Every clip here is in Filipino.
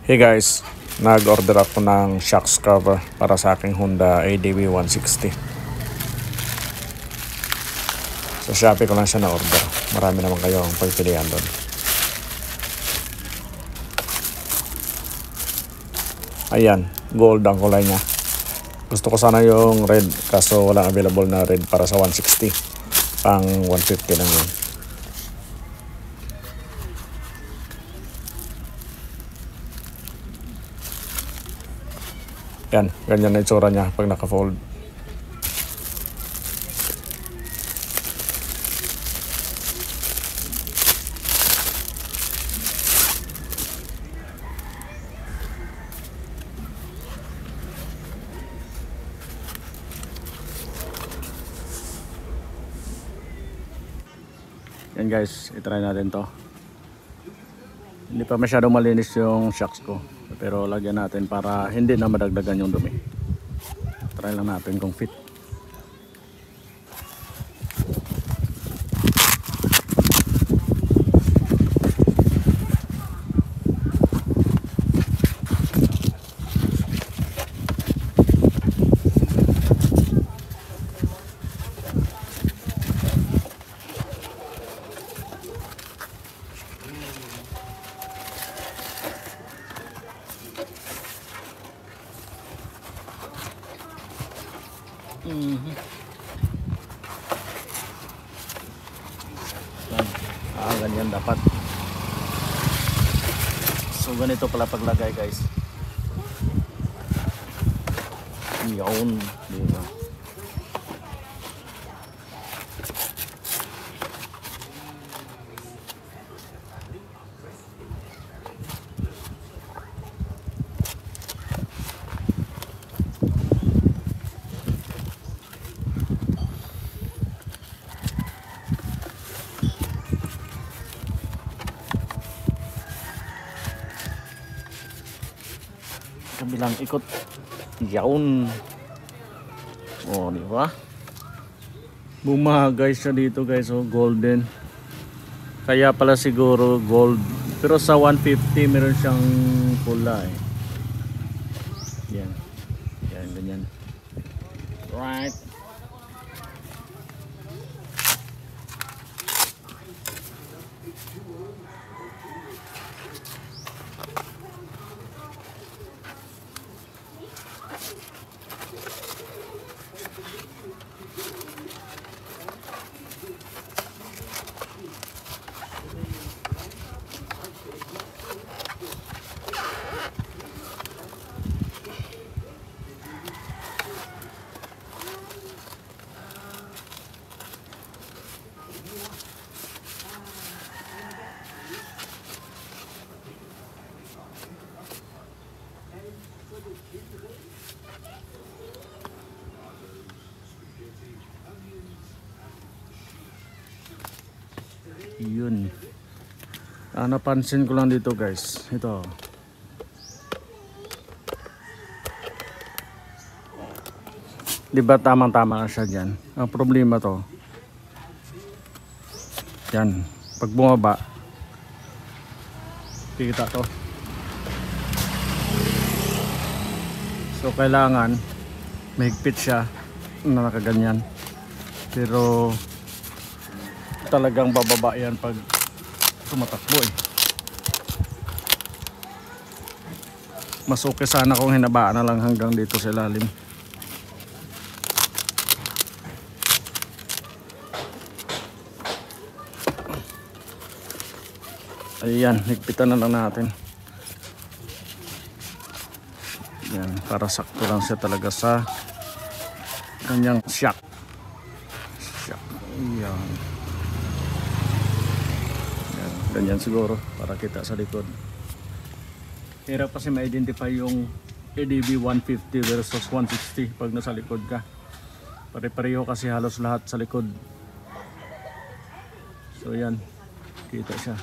Hey guys, nag-order ako ng shocks cover para sa aking Honda ADV 160. Sa Shopee ko lang siya na-order. Marami naman kayong pagpilian doon. Ayan, gold ang kulay niya. Gusto ko sana yung red kaso walang available na red para sa 160. Pang 150 lang yun. Yan, ganyan na itsura niya pag naka-fold. Yan guys, itry natin to. Hindi pa masyadong malinis yung shocks ko, pero lagyan natin para hindi na madagdagan yung dumi. Try lang natin kung fit. Ganyan dapat. So ganito pala paglagay guys. Yun, dito. Kabilang ikot. Yawn. Oh, di ba? Bumagay siya dito guys, oh, golden. Kaya pala siguro gold. Pero sa 150 meron siyang pula eh. Yan. Yan, ganyan. Right. Yun. Napansin ko lang dito guys. Ito. Diba tamang-tama na siya dyan. Ang problema to. Yan. Pag bumaba. Kita to. So kailangan mahigpit siya na nakaganyan. Pero talagang bababa yan pag tumatakbo eh. Mas okay sana kung hinabaan na lang hanggang dito sa ilalim. Ayan, higpitan na lang natin. Yan, para sakto lang siya talaga sa kanyang shock. Ayan. Ganyan siguro para kita sa likod. Hirap kasi ma-identify yung ADV 150 versus 160 pag nasa likod ka. Pare-pareho kasi halos lahat sa likod. So yan, kita siya.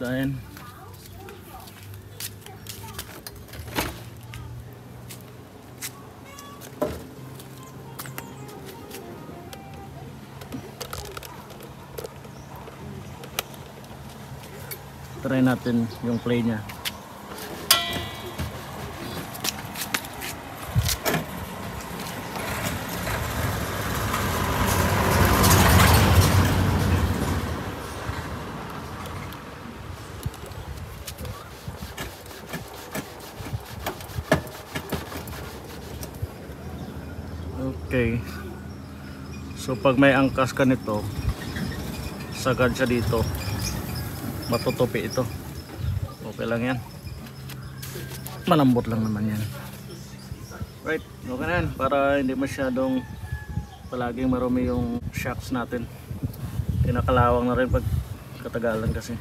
line. Try natin yung play niya. Okay. So pag may angkas ka nito, sagad siya dito. Matutupi ito. Okay lang yan. Malambot lang naman yan. Right, okay na yan. Para hindi masyadong palaging marumi yung shocks natin. Kinakalawang na rin pag katagalan kasi.